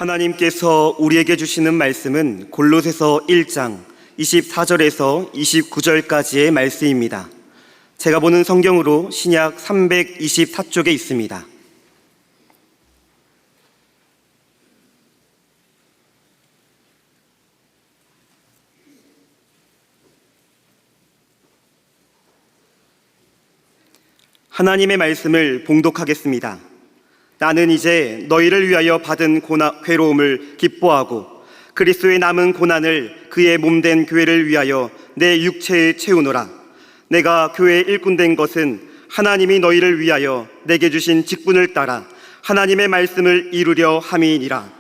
하나님께서 우리에게 주시는 말씀은 골로새서 1장 24절에서 29절까지의 말씀입니다. 제가 보는 성경으로 신약 324쪽에 있습니다. 하나님의 말씀을 봉독하겠습니다. 나는 이제 너희를 위하여 받은 괴로움을 기뻐하고 그리스도의 남은 고난을 그의 몸된 교회를 위하여 내 육체에 채우노라. 내가 교회의 일꾼된 것은 하나님이 너희를 위하여 내게 주신 직분을 따라 하나님의 말씀을 이루려 함이니라.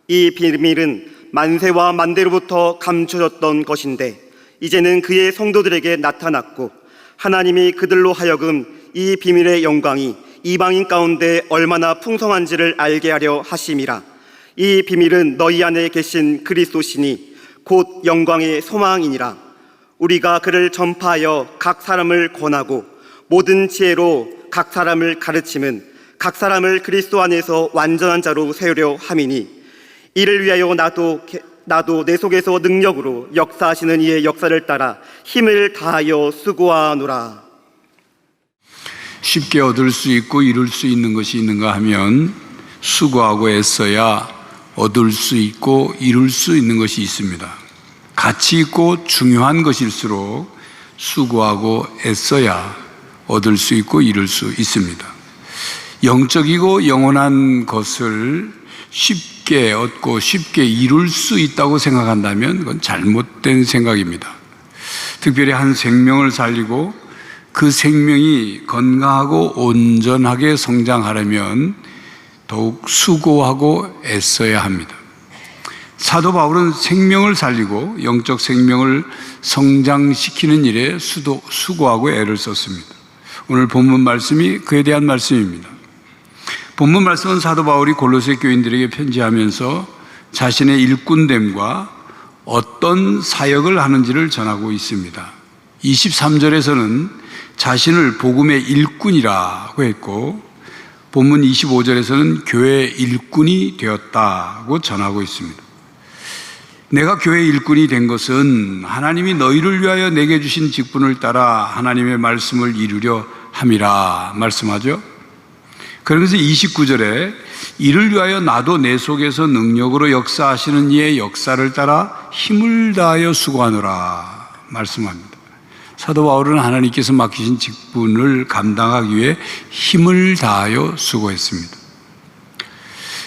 이 비밀은 만세와 만대로부터 감춰졌던 것인데 이제는 그의 성도들에게 나타났고 하나님이 그들로 하여금 이 비밀의 영광이 이방인 가운데 얼마나 풍성한지를 알게 하려 하심이라. 이 비밀은 너희 안에 계신 그리스도시니 곧 영광의 소망이니라. 우리가 그를 전파하여 각 사람을 권하고 모든 지혜로 각 사람을 가르침은 각 사람을 그리스도 안에서 완전한 자로 세우려 함이니 이를 위하여 나도 내 속에서 능력으로 역사하시는 이의 역사를 따라 힘을 다하여 수고하노라. 쉽게 얻을 수 있고 이룰 수 있는 것이 있는가 하면 수고하고 애써야 얻을 수 있고 이룰 수 있는 것이 있습니다. 가치 있고 중요한 것일수록 수고하고 애써야 얻을 수 있고 이룰 수 있습니다. 영적이고 영원한 것을 쉽게 얻고 쉽게 이룰 수 있다고 생각한다면 그건 잘못된 생각입니다. 특별히 한 생명을 살리고 그 생명이 건강하고 온전하게 성장하려면 더욱 수고하고 애써야 합니다. 사도 바울은 생명을 살리고 영적 생명을 성장시키는 일에 수고하고 애를 썼습니다. 오늘 본문 말씀이 그에 대한 말씀입니다. 본문 말씀은 사도 바울이 골로새 교인들에게 편지하면서 자신의 일꾼됨과 어떤 사역을 하는지를 전하고 있습니다. 23절에서는 자신을 복음의 일꾼이라고 했고 본문 25절에서는 교회 일꾼이 되었다고 전하고 있습니다. 내가 교회 일꾼이 된 것은 하나님이 너희를 위하여 내게 주신 직분을 따라 하나님의 말씀을 이루려 함이라 말씀하죠. 그러면서 29절에 이를 위하여 나도 내 속에서 능력으로 역사하시는 이의 역사를 따라 힘을 다하여 수고하노라 말씀합니다. 사도 바울은 하나님께서 맡기신 직분을 감당하기 위해 힘을 다하여 수고했습니다.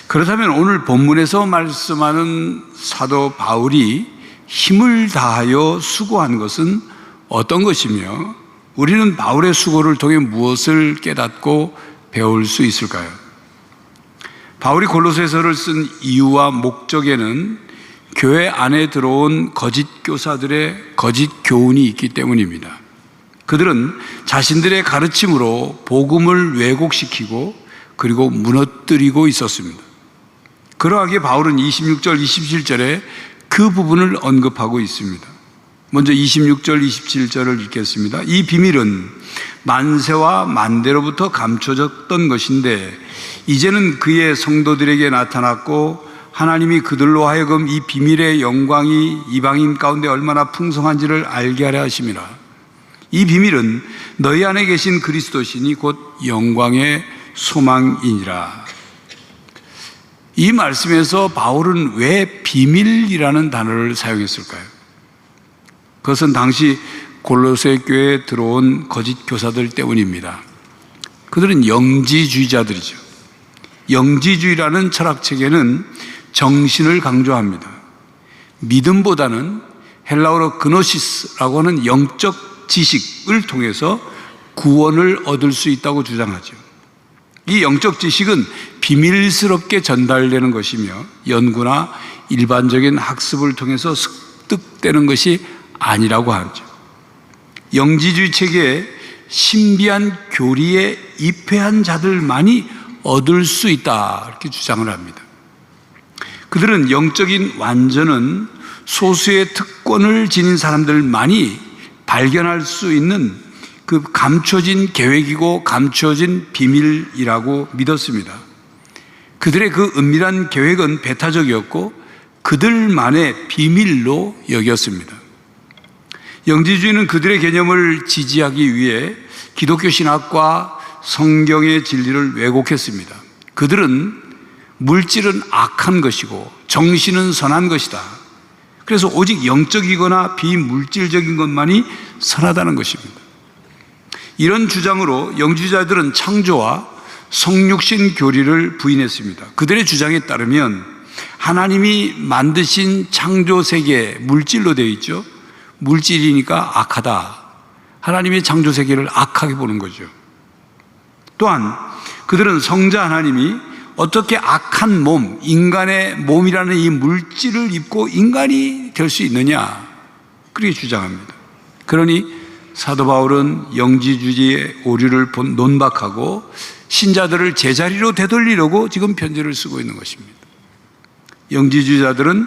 그렇다면 오늘 본문에서 말씀하는 사도 바울이 힘을 다하여 수고한 것은 어떤 것이며 우리는 바울의 수고를 통해 무엇을 깨닫고 배울 수 있을까요? 바울이 골로새서를 쓴 이유와 목적에는 교회 안에 들어온 거짓 교사들의 거짓 교훈이 있기 때문입니다. 그들은 자신들의 가르침으로 복음을 왜곡시키고 그리고 무너뜨리고 있었습니다. 그러하기에 바울은 26절, 27절에 그 부분을 언급하고 있습니다. 먼저 26절, 27절을 읽겠습니다. 이 비밀은 만세와 만대로부터 감춰졌던 것인데 이제는 그의 성도들에게 나타났고 하나님이 그들로 하여금 이 비밀의 영광이 이방인 가운데 얼마나 풍성한지를 알게 하려 하심이라. 이 비밀은 너희 안에 계신 그리스도시니 곧 영광의 소망이니라. 이 말씀에서 바울은 왜 비밀이라는 단어를 사용했을까요? 그것은 당시 골로새 교회에 들어온 거짓 교사들 때문입니다. 그들은 영지주의자들이죠. 영지주의라는 철학체계는 정신을 강조합니다. 믿음보다는 헬라어로 그노시스라고 하는 영적 지식을 통해서 구원을 얻을 수 있다고 주장하죠. 이 영적 지식은 비밀스럽게 전달되는 것이며 연구나 일반적인 학습을 통해서 습득되는 것이 아니라고 하죠. 영지주의 체계에 신비한 교리에 입회한 자들만이 얻을 수 있다 이렇게 주장을 합니다. 그들은 영적인 완전은 소수의 특권을 지닌 사람들만이 발견할 수 있는 그 감춰진 계획이고 감춰진 비밀이라고 믿었습니다. 그들의 그 은밀한 계획은 배타적이었고 그들만의 비밀로 여겼습니다. 영지주의는 그들의 개념을 지지하기 위해 기독교 신학과 성경의 진리를 왜곡했습니다. 그들은 물질은 악한 것이고 정신은 선한 것이다. 그래서 오직 영적이거나 비물질적인 것만이 선하다는 것입니다. 이런 주장으로 영지주의자들은 창조와 성육신 교리를 부인했습니다. 그들의 주장에 따르면 하나님이 만드신 창조 세계, 물질로 되어 있죠. 물질이니까 악하다. 하나님의 창조 세계를 악하게 보는 거죠. 또한 그들은 성자 하나님이 어떻게 악한 몸, 인간의 몸이라는 이 물질을 입고 인간이 될 수 있느냐, 그렇게 주장합니다. 그러니 사도 바울은 영지주의의 오류를 논박하고 신자들을 제자리로 되돌리려고 지금 편지를 쓰고 있는 것입니다. 영지주의자들은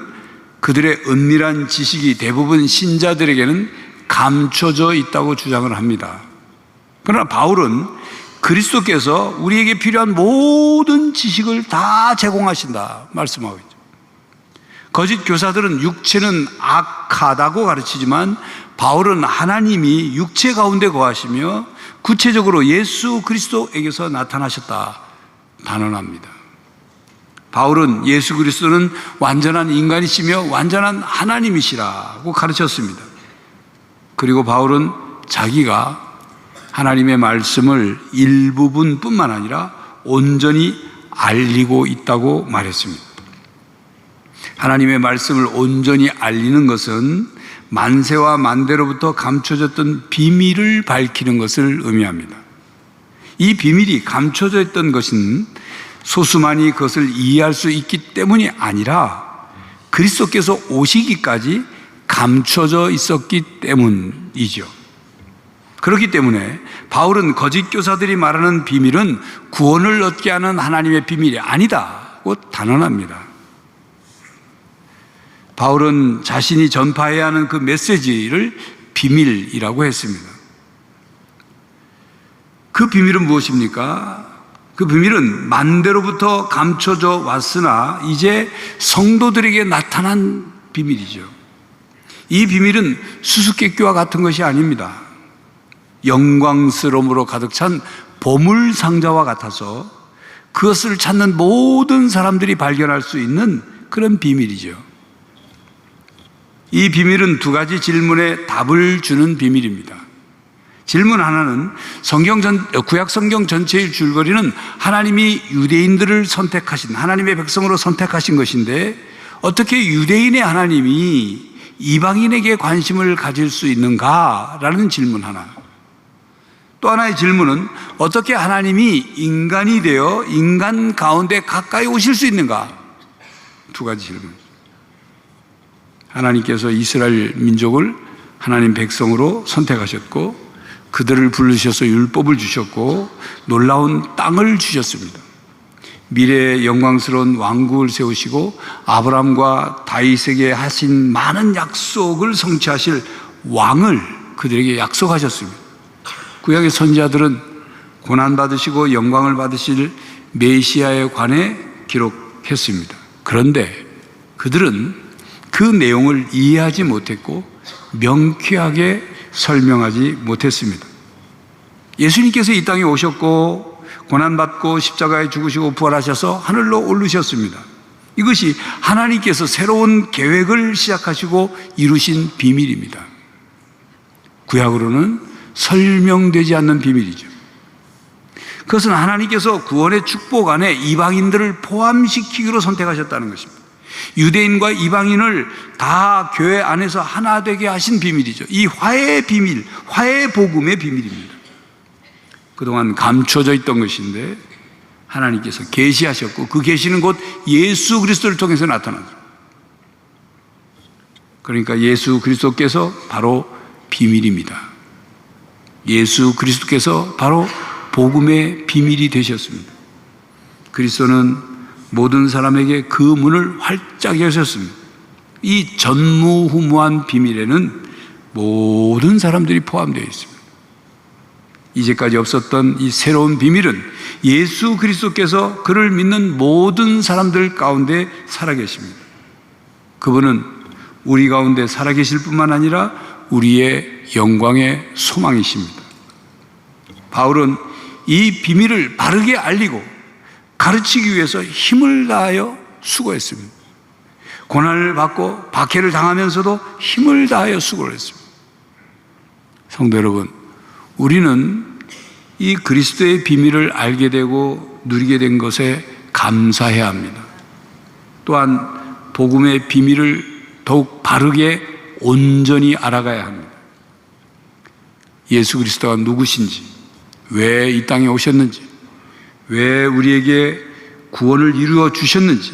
그들의 은밀한 지식이 대부분 신자들에게는 감춰져 있다고 주장을 합니다. 그러나 바울은 그리스도께서 우리에게 필요한 모든 지식을 다 제공하신다 말씀하고 있죠. 거짓 교사들은 육체는 악하다고 가르치지만 바울은 하나님이 육체 가운데 거하시며 구체적으로 예수 그리스도에게서 나타나셨다 단언합니다. 바울은 예수 그리스도는 완전한 인간이시며 완전한 하나님이시라고 가르쳤습니다. 그리고 바울은 자기가 하나님의 말씀을 일부분뿐만 아니라 온전히 알리고 있다고 말했습니다. 하나님의 말씀을 온전히 알리는 것은 만세와 만대로부터 감춰졌던 비밀을 밝히는 것을 의미합니다. 이 비밀이 감춰져 있던 것은 소수만이 그것을 이해할 수 있기 때문이 아니라 그리스도께서 오시기까지 감춰져 있었기 때문이죠. 그렇기 때문에 바울은 거짓 교사들이 말하는 비밀은 구원을 얻게 하는 하나님의 비밀이 아니다고 단언합니다. 바울은 자신이 전파해야 하는 그 메시지를 비밀이라고 했습니다. 그 비밀은 무엇입니까? 그 비밀은 만대로부터 감춰져 왔으나 이제 성도들에게 나타난 비밀이죠. 이 비밀은 수수께끼와 같은 것이 아닙니다. 영광스러움으로 가득 찬 보물 상자와 같아서 그것을 찾는 모든 사람들이 발견할 수 있는 그런 비밀이죠. 이 비밀은 두 가지 질문에 답을 주는 비밀입니다. 질문 하나는 구약 성경 전체의 줄거리는 하나님이 유대인들을 선택하신, 하나님의 백성으로 선택하신 것인데 어떻게 유대인의 하나님이 이방인에게 관심을 가질 수 있는가라는 질문 하나. 또 하나의 질문은 어떻게 하나님이 인간이 되어 인간 가운데 가까이 오실 수 있는가? 두 가지 질문. 하나님께서 이스라엘 민족을 하나님 백성으로 선택하셨고 그들을 부르셔서 율법을 주셨고 놀라운 땅을 주셨습니다. 미래의 영광스러운 왕국을 세우시고 아브라함과 다윗에게 하신 많은 약속을 성취하실 왕을 그들에게 약속하셨습니다. 구약의 선지자들은 고난받으시고 영광을 받으실 메시아에 관해 기록했습니다. 그런데 그들은 그 내용을 이해하지 못했고 명쾌하게 설명하지 못했습니다. 예수님께서 이 땅에 오셨고 고난받고 십자가에 죽으시고 부활하셔서 하늘로 오르셨습니다. 이것이 하나님께서 새로운 계획을 시작하시고 이루신 비밀입니다. 구약으로는 설명되지 않는 비밀이죠. 그것은 하나님께서 구원의 축복 안에 이방인들을 포함시키기로 선택하셨다는 것입니다. 유대인과 이방인을 다 교회 안에서 하나 되게 하신 비밀이죠. 이 화해의 비밀, 화해의 복음의 비밀입니다. 그동안 감춰져 있던 것인데 하나님께서 계시하셨고 그 계시는 곧 예수 그리스도를 통해서 나타나죠. 그러니까 예수 그리스도께서 바로 비밀입니다. 예수 그리스도께서 바로 복음의 비밀이 되셨습니다. 그리스도는 모든 사람에게 그 문을 활짝 여셨습니다. 이 전무후무한 비밀에는 모든 사람들이 포함되어 있습니다. 이제까지 없었던 이 새로운 비밀은 예수 그리스도께서 그를 믿는 모든 사람들 가운데 살아계십니다. 그분은 우리 가운데 살아계실 뿐만 아니라 우리의 영광의 소망이십니다. 바울은 이 비밀을 바르게 알리고 가르치기 위해서 힘을 다하여 수고했습니다. 고난을 받고 박해를 당하면서도 힘을 다하여 수고를 했습니다. 성도 여러분, 우리는 이 그리스도의 비밀을 알게 되고 누리게 된 것에 감사해야 합니다. 또한 복음의 비밀을 더욱 바르게 온전히 알아가야 합니다. 예수 그리스도가 누구신지, 왜 이 땅에 오셨는지, 왜 우리에게 구원을 이루어 주셨는지,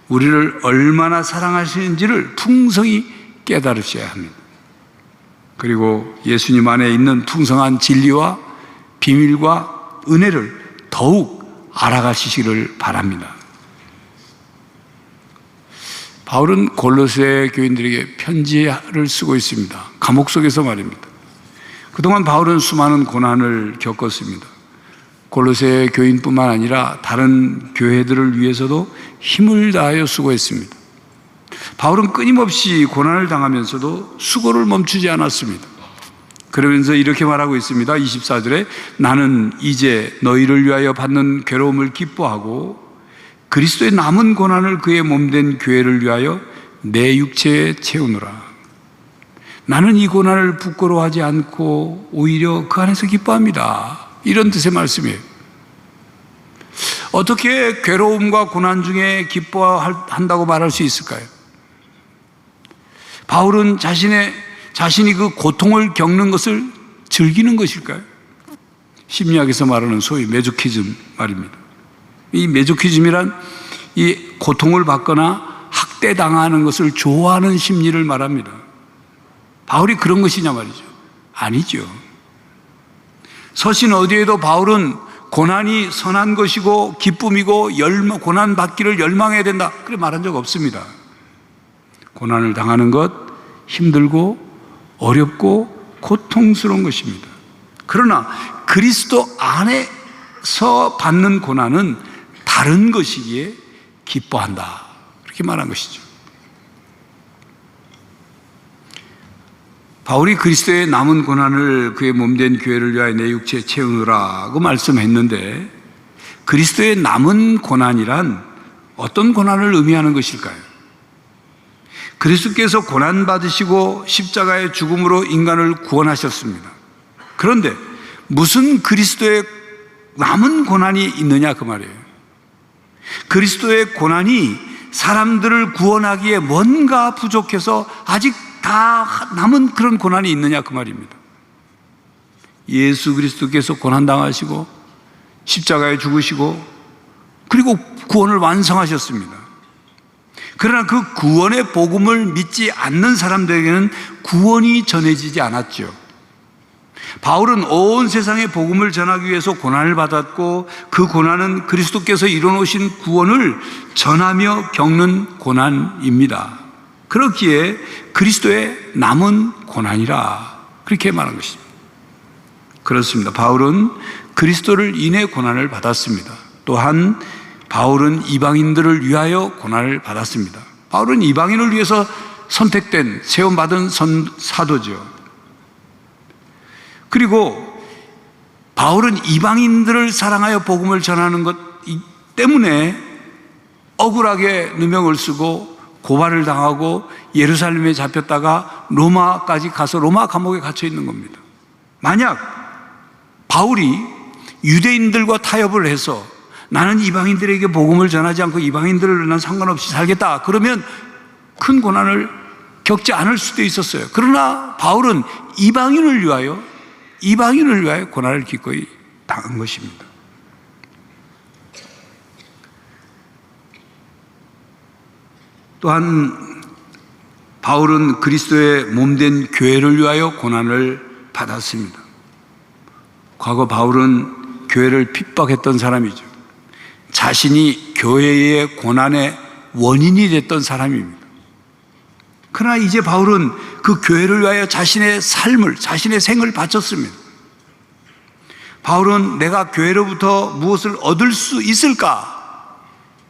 우리를 얼마나 사랑하시는지를 풍성히 깨달으셔야 합니다. 그리고 예수님 안에 있는 풍성한 진리와 비밀과 은혜를 더욱 알아가시기를 바랍니다. 바울은 골로새 교인들에게 편지를 쓰고 있습니다. 감옥 속에서 말입니다. 그동안 바울은 수많은 고난을 겪었습니다. 골로새 교인뿐만 아니라 다른 교회들을 위해서도 힘을 다하여 수고했습니다. 바울은 끊임없이 고난을 당하면서도 수고를 멈추지 않았습니다. 그러면서 이렇게 말하고 있습니다. 24절에 나는 이제 너희를 위하여 받는 괴로움을 기뻐하고 그리스도의 남은 고난을 그의 몸된 교회를 위하여 내 육체에 채우노라. 나는 이 고난을 부끄러워하지 않고 오히려 그 안에서 기뻐합니다. 이런 뜻의 말씀이에요. 어떻게 괴로움과 고난 중에 기뻐한다고 말할 수 있을까요? 바울은 자신이 그 고통을 겪는 것을 즐기는 것일까요? 심리학에서 말하는 소위 메조키즘 말입니다. 이 메조키즘이란 이 고통을 받거나 학대당하는 것을 좋아하는 심리를 말합니다. 바울이 그런 것이냐 말이죠. 아니죠. 서신 어디에도 바울은 고난이 선한 것이고 기쁨이고 고난 받기를 열망해야 된다 그렇게 말한 적 없습니다. 고난을 당하는 것 힘들고 어렵고 고통스러운 것입니다. 그러나 그리스도 안에서 받는 고난은 다른 것이기에 기뻐한다 그렇게 말한 것이죠. 바울이 그리스도의 남은 고난을 그의 몸된 교회를 위하여 내 육체에 채우느라고 말씀했는데 그리스도의 남은 고난이란 어떤 고난을 의미하는 것일까요? 그리스도께서 고난받으시고 십자가의 죽음으로 인간을 구원하셨습니다. 그런데 무슨 그리스도의 남은 고난이 있느냐 그 말이에요. 그리스도의 고난이 사람들을 구원하기에 뭔가 부족해서 아직 다 남은 그런 고난이 있느냐 그 말입니다. 예수 그리스도께서 고난당하시고 십자가에 죽으시고 그리고 구원을 완성하셨습니다. 그러나 그 구원의 복음을 믿지 않는 사람들에게는 구원이 전해지지 않았죠. 바울은 온 세상에 복음을 전하기 위해서 고난을 받았고 그 고난은 그리스도께서 이뤄놓으신 구원을 전하며 겪는 고난입니다. 그렇기에 그리스도의 남은 고난이라 그렇게 말한 것입니다. 그렇습니다. 바울은 그리스도를 인해 고난을 받았습니다. 또한 바울은 이방인들을 위하여 고난을 받았습니다. 바울은 이방인을 위해서 선택된 세움받은 사도죠. 그리고 바울은 이방인들을 사랑하여 복음을 전하는 것 때문에 억울하게 누명을 쓰고 고발을 당하고 예루살렘에 잡혔다가 로마까지 가서 로마 감옥에 갇혀 있는 겁니다. 만약 바울이 유대인들과 타협을 해서 나는 이방인들에게 복음을 전하지 않고 이방인들을 난 상관없이 살겠다 그러면 큰 고난을 겪지 않을 수도 있었어요. 그러나 바울은 이방인을 위하여 고난을 기꺼이 당한 것입니다. 또한 바울은 그리스도의 몸된 교회를 위하여 고난을 받았습니다. 과거 바울은 교회를 핍박했던 사람이죠. 자신이 교회의 고난의 원인이 됐던 사람입니다. 그러나 이제 바울은 그 교회를 위하여 자신의 삶을, 자신의 생을 바쳤습니다. 바울은 내가 교회로부터 무엇을 얻을 수 있을까?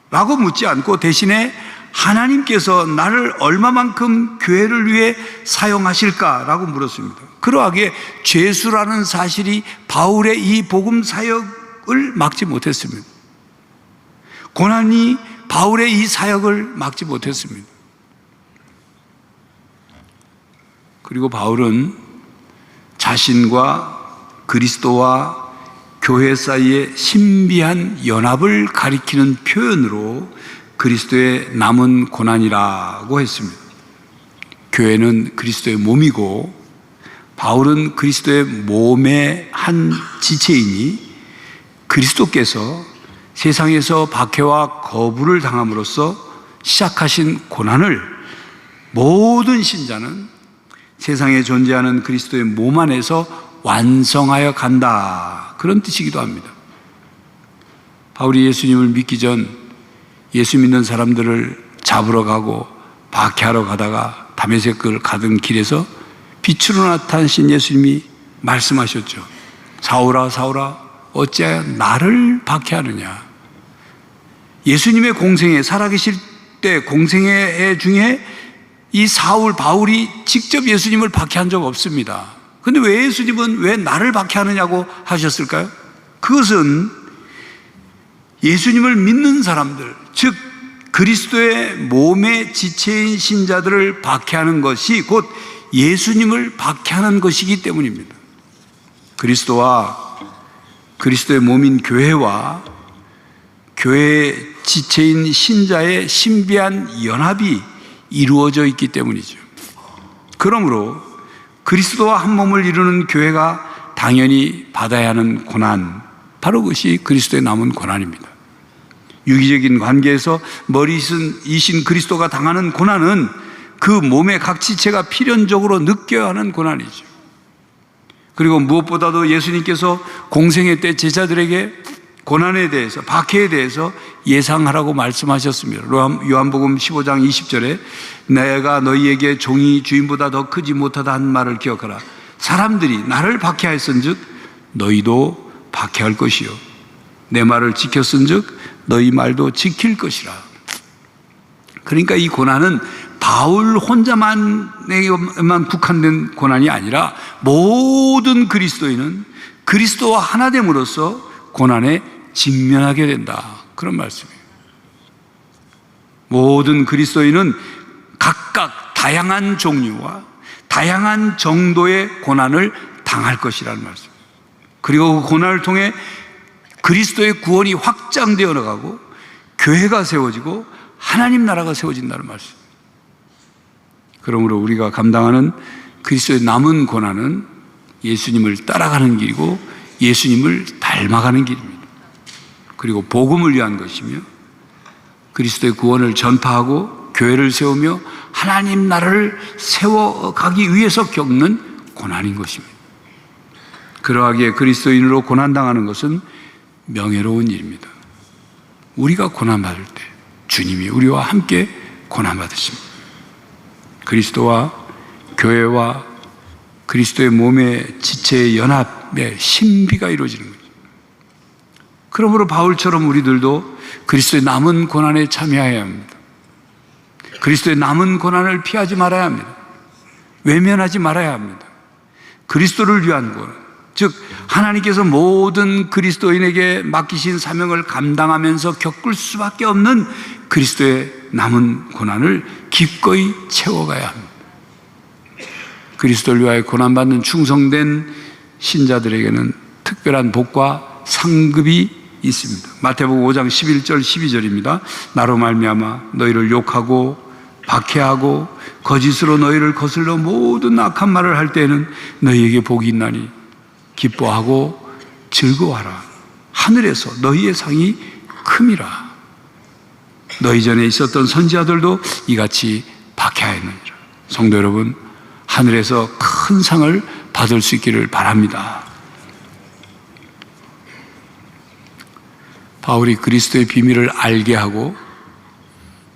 라고 묻지 않고 대신에 하나님께서 나를 얼마만큼 교회를 위해 사용하실까? 라고 물었습니다. 그러하기에 죄수라는 사실이 바울의 이 복음 사역을 막지 못했습니다. 고난이 바울의 이 사역을 막지 못했습니다. 그리고 바울은 자신과 그리스도와 교회 사이의 신비한 연합을 가리키는 표현으로 그리스도의 남은 고난이라고 했습니다. 교회는 그리스도의 몸이고 바울은 그리스도의 몸의 한 지체이니 그리스도께서 세상에서 박해와 거부를 당함으로써 시작하신 고난을 모든 신자는 세상에 존재하는 그리스도의 몸 안에서 완성하여 간다. 그런 뜻이기도 합니다. 바울이 예수님을 믿기 전 예수 믿는 사람들을 잡으러 가고 박해하러 가다가 다메섹을 가던 길에서 빛으로 나타나신 예수님이 말씀하셨죠. 사울아 사울아 어찌하여 나를 박해하느냐. 예수님의 공생애, 살아계실 때 공생애 중에 이 사울 바울이 직접 예수님을 박해한 적 없습니다. 근데 왜 예수님은 왜 나를 박해하느냐고 하셨을까요? 그것은 예수님을 믿는 사람들, 즉 그리스도의 몸의 지체인 신자들을 박해하는 것이 곧 예수님을 박해하는 것이기 때문입니다. 그리스도와 그리스도의 몸인 교회와 교회의 지체인 신자의 신비한 연합이 이루어져 있기 때문이죠. 그러므로 그리스도와 한 몸을 이루는 교회가 당연히 받아야 하는 고난, 바로 그것이 그리스도의 남은 고난입니다. 유기적인 관계에서 머리이신 그리스도가 당하는 고난은 그 몸의 각 지체가 필연적으로 느껴야 하는 고난이죠. 그리고 무엇보다도 예수님께서 공생애 때 제자들에게 고난에 대해서, 박해에 대해서 예상하라고 말씀하셨습니다. 요한복음 15장 20절에 내가 너희에게 종이 주인보다 더 크지 못하다 한 말을 기억하라. 사람들이 나를 박해하였은즉 너희도 박해할 것이요 내 말을 지켰은즉 너희 말도 지킬 것이라. 그러니까 이 고난은 바울 혼자만에게만 국한된 고난이 아니라 모든 그리스도인은 그리스도와 하나 됨으로써 고난에 직면하게 된다. 그런 말씀이에요. 모든 그리스도인은 각각 다양한 종류와 다양한 정도의 고난을 당할 것이라는 말씀이에요. 그리고 그 고난을 통해 그리스도의 구원이 확장되어 나가고 교회가 세워지고 하나님 나라가 세워진다는 말씀입니다. 그러므로 우리가 감당하는 그리스도의 남은 고난은 예수님을 따라가는 길이고 예수님을 닮아가는 길입니다. 그리고 복음을 위한 것이며 그리스도의 구원을 전파하고 교회를 세우며 하나님 나라를 세워가기 위해서 겪는 고난인 것입니다. 그러하기에 그리스도인으로 고난당하는 것은 명예로운 일입니다. 우리가 고난받을 때 주님이 우리와 함께 고난받으십니다. 그리스도와 교회와 그리스도의 몸의 지체의 연합의 신비가 이루어지는 거죠. 그러므로 바울처럼 우리들도 그리스도의 남은 고난에 참여해야 합니다. 그리스도의 남은 고난을 피하지 말아야 합니다. 외면하지 말아야 합니다. 그리스도를 위한 고난, 즉 하나님께서 모든 그리스도인에게 맡기신 사명을 감당하면서 겪을 수밖에 없는 그리스도의 남은 고난을 기꺼이 채워가야 합니다. 그리스도를 위하여 고난받는 충성된 신자들에게는 특별한 복과 상급이 있습니다. 마태복음 5장 11절 12절입니다. 나로 말미암아 너희를 욕하고 박해하고 거짓으로 너희를 거슬러 모든 악한 말을 할 때에는 너희에게 복이 있나니 기뻐하고 즐거워하라. 하늘에서 너희의 상이 큼이라. 너희 전에 있었던 선지자들도 이같이 박해하였느니라. 성도 여러분, 하늘에서 큰 상을 받을 수 있기를 바랍니다. 바울이 그리스도의 비밀을 알게 하고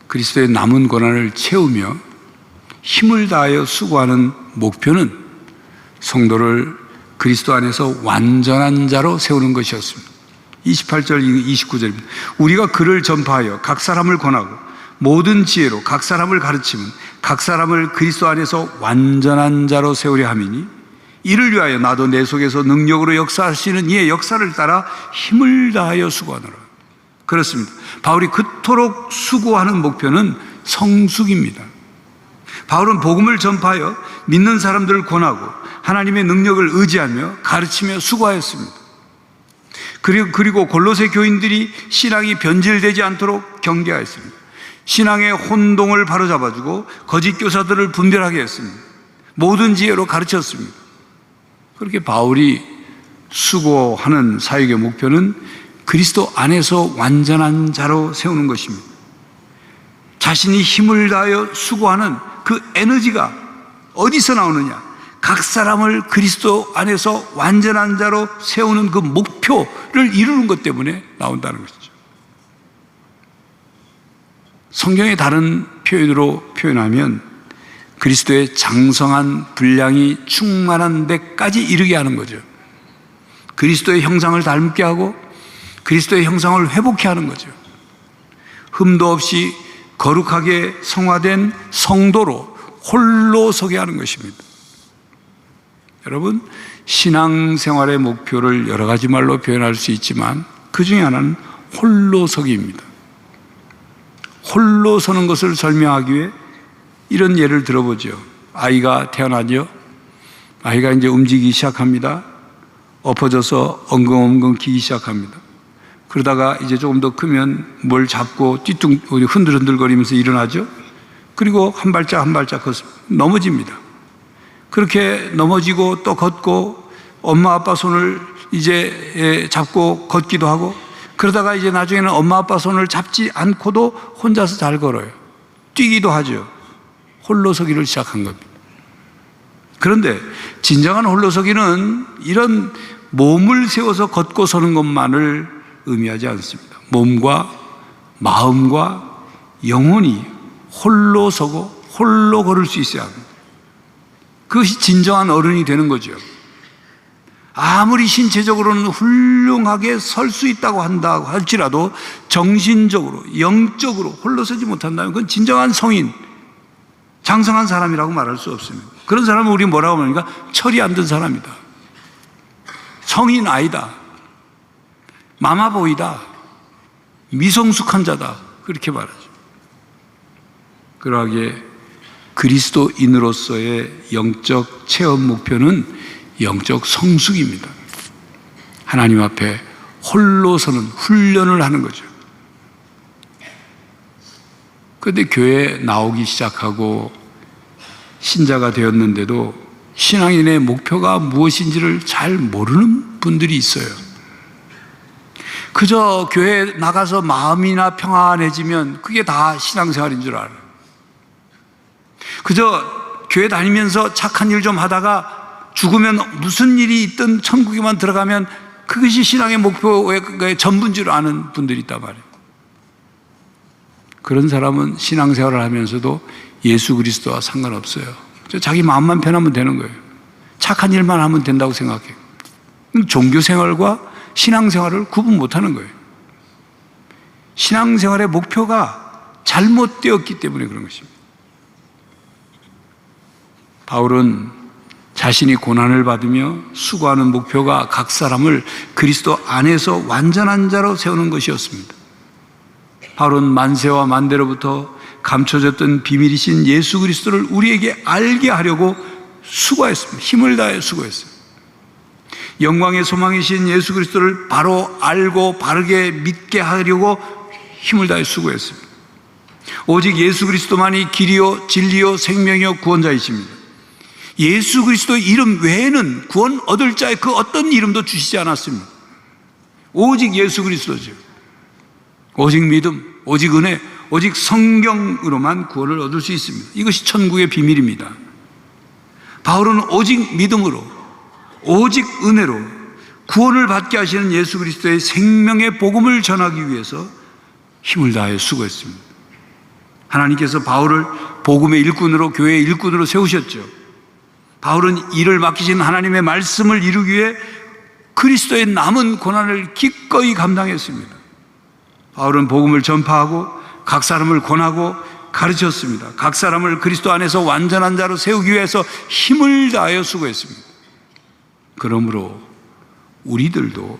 그리스도의 남은 고난을 채우며 힘을 다하여 수고하는 목표는 성도를 그리스도 안에서 완전한 자로 세우는 것이었습니다. 28절, 29절입니다. 우리가 그를 전파하여 각 사람을 권하고 모든 지혜로 각 사람을 가르치면 각 사람을 그리스도 안에서 완전한 자로 세우려 함이니 이를 위하여 나도 내 속에서 능력으로 역사하시는 이의 역사를 따라 힘을 다하여 수고하노라. 그렇습니다. 바울이 그토록 수고하는 목표는 성숙입니다. 바울은 복음을 전파하여 믿는 사람들을 권하고 하나님의 능력을 의지하며 가르치며 수고하였습니다. 그리고 골로새 교인들이 신앙이 변질되지 않도록 경계하였습니다. 신앙의 혼동을 바로잡아주고 거짓 교사들을 분별하게 했습니다. 모든 지혜로 가르쳤습니다. 그렇게 바울이 수고하는 사역의 목표는 그리스도 안에서 완전한 자로 세우는 것입니다. 자신이 힘을 다하여 수고하는 그 에너지가 어디서 나오느냐? 각 사람을 그리스도 안에서 완전한 자로 세우는 그 목표를 이루는 것 때문에 나온다는 것이죠. 성경의 다른 표현으로 표현하면 그리스도의 장성한 분량이 충만한 데까지 이르게 하는 거죠. 그리스도의 형상을 닮게 하고 그리스도의 형상을 회복케 하는 거죠. 흠도 없이 거룩하게 성화된 성도로 홀로 서게 하는 것입니다. 여러분, 신앙생활의 목표를 여러 가지 말로 표현할 수 있지만 그 중에 하나는 홀로 서기입니다. 홀로 서는 것을 설명하기 위해 이런 예를 들어보죠. 아이가 태어나죠. 아이가 이제 움직이기 시작합니다. 엎어져서 엉금엉금 기기 시작합니다. 그러다가 이제 조금 더 크면 뭘 잡고 흔들흔들거리면서 일어나죠. 그리고 한 발짝 한 발짝 넘어집니다. 그렇게 넘어지고 또 걷고 엄마 아빠 손을 이제 잡고 걷기도 하고 그러다가 이제 나중에는 엄마 아빠 손을 잡지 않고도 혼자서 잘 걸어요. 뛰기도 하죠. 홀로서기를 시작한 겁니다. 그런데 진정한 홀로서기는 이런 몸을 세워서 걷고 서는 것만을 의미하지 않습니다. 몸과 마음과 영혼이 홀로 서고 홀로 걸을 수 있어야 합니다. 그것이 진정한 어른이 되는 거죠. 아무리 신체적으로는 훌륭하게 설 수 있다고 한다고 할지라도 정신적으로, 영적으로 홀로 서지 못한다면 그건 진정한 성인, 장성한 사람이라고 말할 수 없습니다. 그런 사람은 우리 뭐라고 합니까? 철이 안 든 사람이다. 성인 아이다. 마마보이다. 미성숙한 자다. 그렇게 말하죠. 그러하기에 그리스도인으로서의 영적 체험 목표는 영적 성숙입니다. 하나님 앞에 홀로 서는 훈련을 하는 거죠. 그런데 교회에 나오기 시작하고 신자가 되었는데도 신앙인의 목표가 무엇인지를 잘 모르는 분들이 있어요. 그저 교회에 나가서 마음이나 평안해지면 그게 다 신앙생활인 줄 알아요. 그저 교회 다니면서 착한 일 좀 하다가 죽으면 무슨 일이 있든 천국에만 들어가면 그것이 신앙의 목표의 전부인 줄 아는 분들이 있단 말이에요. 그런 사람은 신앙생활을 하면서도 예수 그리스도와 상관없어요. 자기 마음만 편하면 되는 거예요. 착한 일만 하면 된다고 생각해요. 종교생활과 신앙생활을 구분 못하는 거예요. 신앙생활의 목표가 잘못되었기 때문에 그런 것입니다. 바울은 자신이 고난을 받으며 수고하는 목표가 각 사람을 그리스도 안에서 완전한 자로 세우는 것이었습니다. 바울은 만세와 만대로부터 감춰졌던 비밀이신 예수 그리스도를 우리에게 알게 하려고 수고했습니다. 힘을 다해 수고했어요. 영광의 소망이신 예수 그리스도를 바로 알고 바르게 믿게 하려고 힘을 다해 수고했습니다. 오직 예수 그리스도만이 길이요 진리요 생명이요 구원자이십니다. 예수 그리스도의 이름 외에는 구원 얻을 자의 그 어떤 이름도 주시지 않았습니다. 오직 예수 그리스도죠. 오직 믿음, 오직 은혜, 오직 성경으로만 구원을 얻을 수 있습니다. 이것이 천국의 비밀입니다. 바울은 오직 믿음으로, 오직 은혜로 구원을 받게 하시는 예수 그리스도의 생명의 복음을 전하기 위해서 힘을 다해 수고했습니다. 하나님께서 바울을 복음의 일꾼으로, 교회의 일꾼으로 세우셨죠. 바울은 이를 맡기신 하나님의 말씀을 이루기 위해 그리스도의 남은 고난을 기꺼이 감당했습니다. 바울은 복음을 전파하고 각 사람을 권하고 가르쳤습니다. 각 사람을 그리스도 안에서 완전한 자로 세우기 위해서 힘을 다하여 수고했습니다. 그러므로 우리들도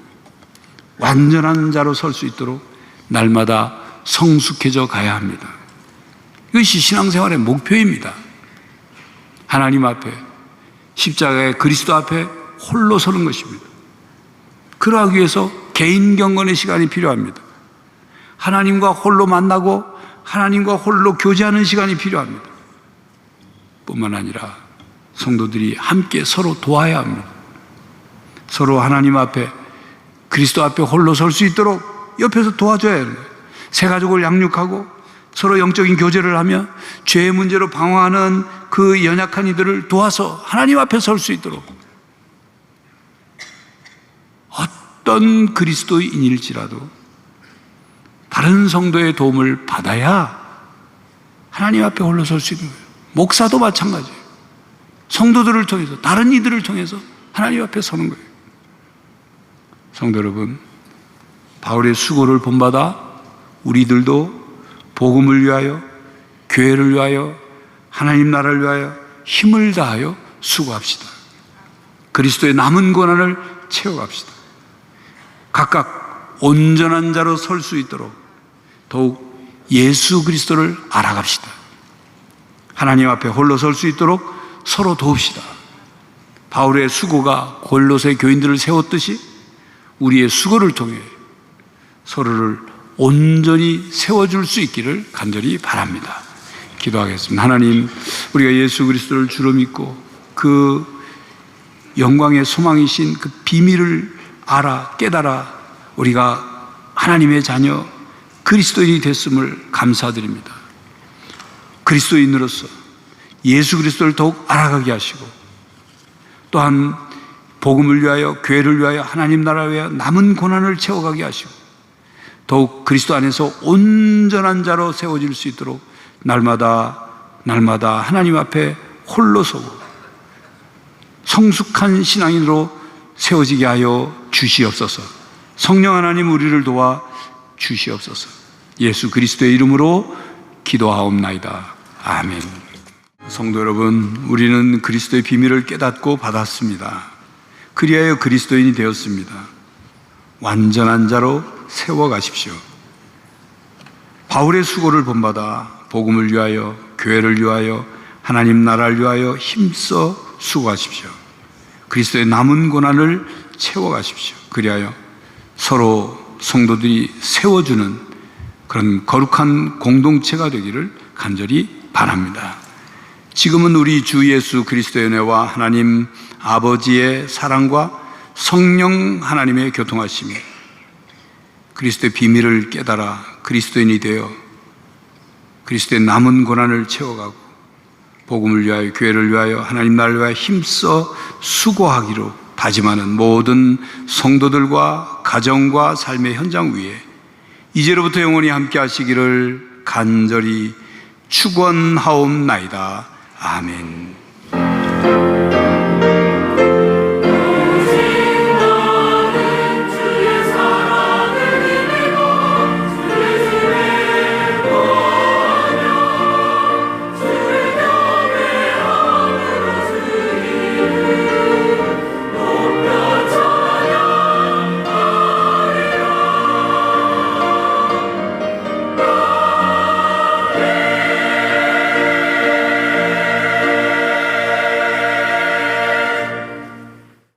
완전한 자로 설 수 있도록 날마다 성숙해져 가야 합니다. 이것이 신앙생활의 목표입니다. 하나님 앞에, 십자가의 그리스도 앞에 홀로 서는 것입니다. 그러기 위해서 개인 경건의 시간이 필요합니다. 하나님과 홀로 만나고 하나님과 홀로 교제하는 시간이 필요합니다. 뿐만 아니라 성도들이 함께 서로 도와야 합니다. 서로 하나님 앞에, 그리스도 앞에 홀로 설 수 있도록 옆에서 도와줘야 합니다. 새 가족을 양육하고 서로 영적인 교제를 하며 죄의 문제로 방황하는 그 연약한 이들을 도와서 하나님 앞에 설 수 있도록, 어떤 그리스도인일지라도 다른 성도의 도움을 받아야 하나님 앞에 홀로 설 수 있는 거예요. 목사도 마찬가지예요. 성도들을 통해서, 다른 이들을 통해서 하나님 앞에 서는 거예요. 성도 여러분, 바울의 수고를 본받아 우리들도 복음을 위하여, 교회를 위하여, 하나님 나라를 위하여 힘을 다하여 수고합시다. 그리스도의 남은 고난을 채워갑시다. 각각 온전한 자로 설 수 있도록 더욱 예수 그리스도를 알아갑시다. 하나님 앞에 홀로 설 수 있도록 서로 도웁시다. 바울의 수고가 골로새 교인들을 세웠듯이 우리의 수고를 통해 서로를 온전히 세워줄 수 있기를 간절히 바랍니다. 기도하겠습니다. 하나님, 우리가 예수 그리스도를 주로 믿고 그 영광의 소망이신 그 비밀을 알아 깨달아 우리가 하나님의 자녀 그리스도인이 됐음을 감사드립니다. 그리스도인으로서 예수 그리스도를 더욱 알아가게 하시고, 또한 복음을 위하여, 교회를 위하여, 하나님 나라를 위하여 남은 고난을 채워가게 하시고, 더욱 그리스도 안에서 온전한 자로 세워질 수 있도록 날마다 하나님 앞에 홀로 서고 성숙한 신앙인으로 세워지게 하여 주시옵소서. 성령 하나님, 우리를 도와 주시옵소서. 예수 그리스도의 이름으로 기도하옵나이다. 아멘. 성도 여러분, 우리는 그리스도의 비밀을 깨닫고 받았습니다. 그리하여 그리스도인이 되었습니다. 완전한 자로 세워가십시오. 바울의 수고를 본받아 복음을 위하여, 교회를 위하여, 하나님 나라를 위하여 힘써 수고하십시오. 그리스도의 남은 고난을 채워가십시오. 그리하여 서로 성도들이 세워주는 그런 거룩한 공동체가 되기를 간절히 바랍니다. 지금은 우리 주 예수 그리스도의 은혜와 하나님 아버지의 사랑과 성령 하나님의 교통하심이, 그리스도의 비밀을 깨달아 그리스도인이 되어 그리스도의 남은 고난을 채워가고 복음을 위하여, 교회를 위하여, 하나님 나라를 위하여 힘써 수고하기로 다짐하는 모든 성도들과 가정과 삶의 현장 위에 이제로부터 영원히 함께 하시기를 간절히 축원하옵나이다. 아멘.